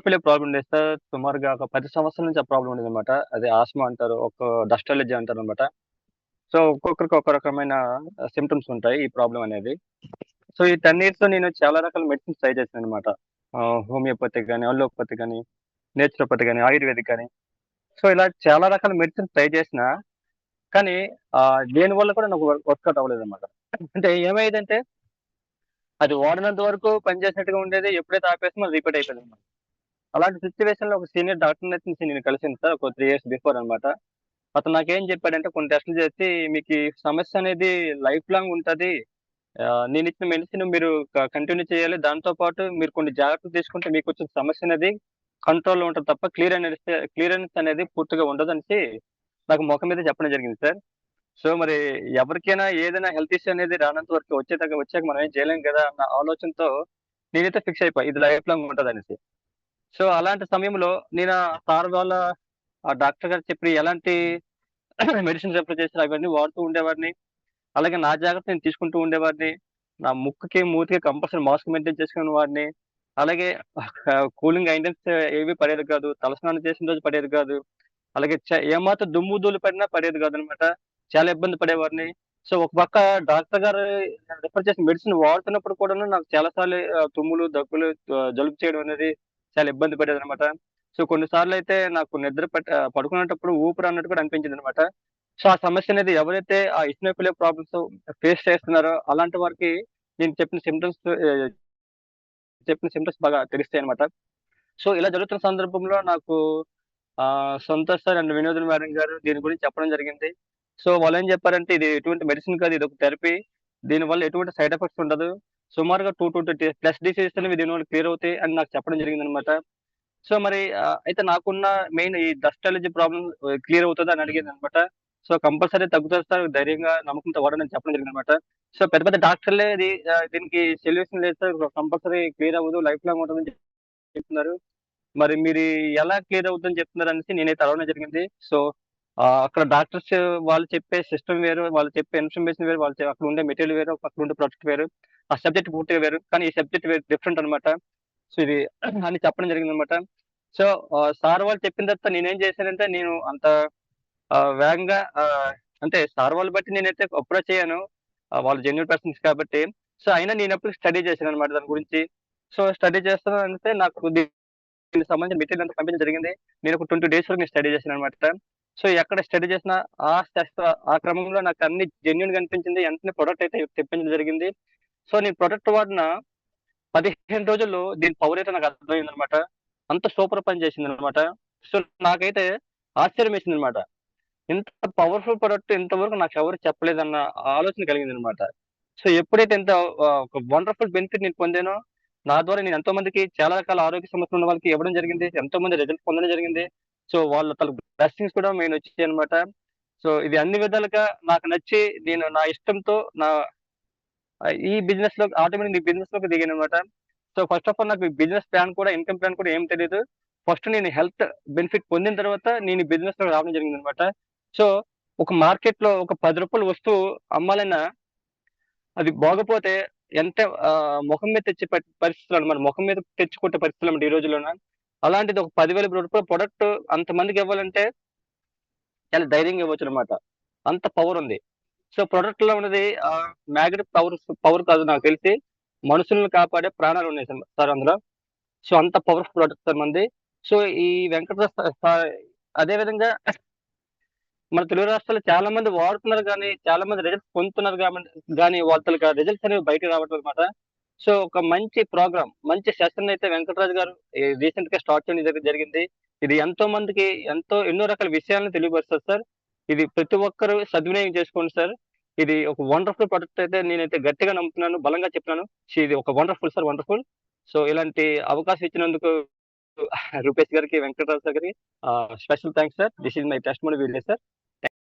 Eosinophilia problem ఉండేది sir. సుమారుగా ఒక 10 సంవత్సరాల నుంచి ఆ ప్రాబ్లమ్ ఉండేదనమాట. అదే ఆస్త్మా అంటారు. డస్ట్ అలర్జీ అంటారనమాట. సో, ఒక్కొక్కరికి ఒక రకమైన సింప్టమ్స్ ఉంటాయి ఈ ప్రాబ్లమ్ అనేది. సో, ఈ 10 ఇయర్స్‌లో నేను చాలా రకాల మెడిసిన్స్ ట్రై చేశాననమాట. హోమియోపతి గాని, అల్లోపతి గాని, నేచురోపతి గాని, ఆయుర్వేదిక్ గాని. సో, ఇలా చాలా రకాల మెడిసిన్స్ ట్రై చేసినా, కానీ దేనివల్ల కూడా నాకు వర్కౌట్ అవ్వలేదనమాట. అంటే ఏమయ్యేదంటే, అది వాడినంత వరకు పనిచేసినట్టుగా ఉండేది. ఎప్పుడైతే ఆపేసామో అది రిపీట్ అయిపోయిందనమాట. అలాంటి సిట్యుయేషన్‌లో ఒక సీనియర్ డాక్టర్‌నయితే నేను కలిసాను సార్. ఒక 3 ఇయర్స్ బిఫోర్ అనమాట. అతను నాకేం చెప్పాడంటే కొన్ని టెస్టులు చేసి, "మీకు ఈ సమస్య అనేది లైఫ్ లాంగ్ ఉంటది. నేనిచ్చిన మెడిసిన్ మీరు కంటిన్యూ చేయాలి. దాంతో పాటు మీరు కొన్ని జాగ్రత్తలు తీసుకుంటే మీకొచ్చిన సమస్య అనేది కంట్రోల్‌లో ఉంటది తప్ప క్లియరెన్స్ అనేది పూర్తిగా ఉండదనేసి నాకు మొఖం మీద చెప్పడం జరిగింది సార్. సో, మరి ఎవరికైనా ఏదైనా హెల్త్ ఇష్యూ అనేది రానంత వరకు వచ్చాక మనం ఏం చేయలేం కదా! అన్న ఆలోచనతో నేనైతే ఫిక్స్ అయిపోయా. ఇది లైఫ్ లాంగ్ ఉంటదనేసి. సో, అలాంటి సమయంలో నేను సార్ వాళ్ళ డాక్టర్ గారు చెప్పిన ఎలాంటి మెడిసిన్స్ రిఫర్ చేసారో అవన్నీ వాడుతూ ఉండేవాడిని. అలాగే నా జాగ్రత్త నేను తీసుకుంటూ ఉండేవాడిని. నా ముక్కుకి, మూతికి కంపల్సరీ మాస్క్ మెయింటైన్ చేసుకునేవాడిని. అలాగే కూలింగ్ ఐటెమ్స్ ఏవి పడేది కాదు. తలస్నానం చేసిన రోజు పడేది కాదు. అలాగే ఏమాత్రం దుమ్ము, ధూళి పడినా పడేది కాదనమాట. చాలా ఇబ్బంది పడేవాడిని. సో, ఒక పక్క డాక్టర్ గారు రిఫర్ చేసిన మెడిసిన్ వాడుతున్నప్పుడు కూడాను నాకు చాలా సార్లు తుమ్ములు, దగ్గులు, జలుబు చేయడం అనేది చాలా ఇబ్బంది పడేదనమాట. సో, కొన్ని సార్లయితే నాకు పడుకునేటప్పుడు ఊపిరి అన్నట్టు కూడా అనిపించిందనమాట. సో, ఆ సమస్య అనేది ఎవరైతే ఆ ఇస్నోఫిలియా ప్రాబ్లమ్స్ ఫేస్ చేస్తున్నారో అలాంటి వారికి నేను చెప్పిన సింప్టమ్స్ బాగా తెలుస్తాయనమాట. సో, ఇలా జరుగుతున్న సందర్భంలో నాకు Santosh sir and Vinod madam గారు దీని గురించి చెప్పడం జరిగింది. సో, వాళ్ళేం చెప్పారంటే, "ఇది ఎటువంటి మెడిసిన్ కాదు. ఇదొక థెరపీ. దీనివల్ల ఎటువంటి సైడ్ ఎఫెక్ట్స్ ఉండదు. సుమారుగా 2-2 ప్లస్ డిసీజెస్ అనేవి దీనివల్ల క్లియర్ అవుతాయి" అని నాకు చెప్పడం జరిగిందనమాట. సో, మరి అయితే నాకున్న మెయిన్ ఈ డస్ట్ అలర్జీ ప్రాబ్లమ్ క్లియర్ అవుతదా అని అడిగిందనమాట. సో, కంపల్సరీ తగ్గుతది సార్. ధైర్యంగా నమ్మకంతో వాడండి అని చెప్పడం జరిగిందనమాట. సో, పెద్ద పెద్ద డాక్టర్లే దీనికి సొల్యూషన్ లేదు సార్. కంపల్సరీ క్లియర్ అవ్వదు. లైఫ్ లాంగ్ ఉంటదని చెప్తున్నారు. మరి మీరు ఎలా క్లియర్ అవుద్దని చెప్తున్నారనేసి నేనైతే అడగడం జరిగింది. సో, అక్కడ డాక్టర్స్ వాళ్ళు చెప్పే సిస్టమ్ వేరు. వాళ్ళు చెప్పే ఇన్ఫర్మేషన్ వేరు. అక్కడ ఉండే మెటీరియల్ వేరు. అక్కడ ఉండే ప్రొడక్ట్ వేరు. ఆ సబ్జెక్ట్ పూర్తిగా వేరు. కానీ ఈ సబ్జెక్ట్ డిఫరెంట్ అనమాట. సో, ఇది అని చెప్పడం జరిగిందనమాట. సో, సార్ వాళ్ళు చెప్పిన తర్వాత నేనేం చేశానంటే నేను అంత వేగంగా అంటే సార్ వాళ్ళు బట్టి నేనైతే అప్రోచ్ అయ్యాను. వాళ్ళు జెన్యూన్ పర్సన్స్ కాబట్టి. సో, అయినా నేనప్పుడు స్టడీ చేశాననమాట దాని గురించి. సో, స్టడీ చేస్తున్నానంటే నాకు దీనికి సంబంధించిన మెటీరియల్ అంతా పంపించడం జరిగింది. నేను ఒక 20 డేస్ వరకు నేను స్టడీ చేశాననమాట. సో, ఎక్కడ స్టడీ చేసినా ఆ క్రమంలో నాకు అన్ని జెన్యూన్‌గా అనిపించింది. వెంటనే ప్రొడక్ట్ అయితే తెప్పించడం జరిగింది. సో, నేను ప్రొడక్ట్ వాడిన 15 రోజుల్లో దీని పవర్ అయితే నాకు అర్థమైందనమాట. అంత సూపర్ పని చేసిందనమాట. సో, నాకైతే ఆశ్చర్యమేసిందనమాట. ఇంత పవర్‌ఫుల్ ప్రొడక్ట్ ఇంతవరకు నాకెవరు చెప్పలేదన్న ఆలోచన కలిగిందనమాట. సో, ఎప్పుడైతే ఒక వండర్‌ఫుల్ బెనిఫిట్ నేను పొందానో, నా ద్వారా నేను ఎంతో మందికి చాలా రకాల ఆరోగ్య సమస్యలు ఉన్న వాళ్ళకి ఇవ్వడం జరిగింది. ఎంతో మంది రిజల్ట్ పొందడం జరిగింది. సో, వాళ్ళ తాలూకు బ్లెస్సింగ్స్ కూడా మెయిన్ వచ్చాయన్నమాట. సో, ఇది అన్ని విధాలుగా నాకు నచ్చి నేను నా ఇష్టంతో ఈ బిజినెస్‌లోకి దిగానన్నమాట. సో, ఫస్ట్ ఆఫ్ ఆల్ నాకు బిజినెస్ ప్లాన్ కూడా ఇన్‌కమ్ ప్లాన్ కూడా ఏం తెలీదు. ఫస్ట్ నేను హెల్త్ బెనిఫిట్ పొందిన తర్వాత నేను ఈ బిజినెస్‌లోకి రావడం జరిగిందన్నమాట. సో, ఒక మార్కెట్‌లో ఒక రూ. 10 వస్తువు అమ్మాలన్నా అది బాగోపోతే ఎంత మొఖం మీద తెచ్చే పరిస్థితులనమాట. మొఖం మీద తెచ్చుకునే పరిస్థితులనమాట ఈ రోజుల్లోన. అలాంటిది ఒక రూ. 10,000 ప్రొడక్ట్ అంతమందికివ్వాలంటే చాలా ధైర్యంగా ఇవ్వొచ్చనమాట. అంత పవరుంది. సో, ప్రొడక్ట్‌లో ఉన్నది మ్యాగ్నెట్ పవర్ కాదు నాకు తెలిసి. మనుషుల్ని కాపాడే ప్రాణాలున్నాయి సార్ అందులో. సో, అంత పవర్‌ఫుల్ ప్రొడక్ట్ సార్ మనది. సో, ఈ వెంకటేష్ అదే విధంగా మన తెలుగు రాష్ట్రాల్లో చాలా మంది వాడుతున్నారు గానీ, చాలా మంది రిజల్ట్స్ పొందుతున్నారు గానీ వాళ్ళ తాలూకా రిజల్ట్స్ అనేవి బయటకి రావట్లేదన్నమాట. సో, ఒక మంచి ప్రోగ్రామ్, మంచి సెషన్ అయితే వెంకటరాజు గారు రీసెంట్‌గా స్టార్ట్ చేయడం జరిగింది. ఇది ఎంతో మందికి ఎన్నో రకాల విషయాలను తెలియపరుస్తది సార్. ఇది ప్రతి ఒక్కరు సద్వినియోగం చేసుకోండి సార్. ఇది ఒక వండర్‌ఫుల్ ప్రొడక్ట్ అయితే నేనైతే గట్టిగా నమ్ముతున్నాను. బలంగా చెప్తున్నాను. ఇది ఒక వండర్‌ఫుల్ సార్ వండర్‌ఫుల్. సో, ఇలాంటి అవకాశం ఇచ్చినందుకు రూపేష్ గారికి, వెంకటరాజు గారికి special thanks sir. This is my testimony video sir.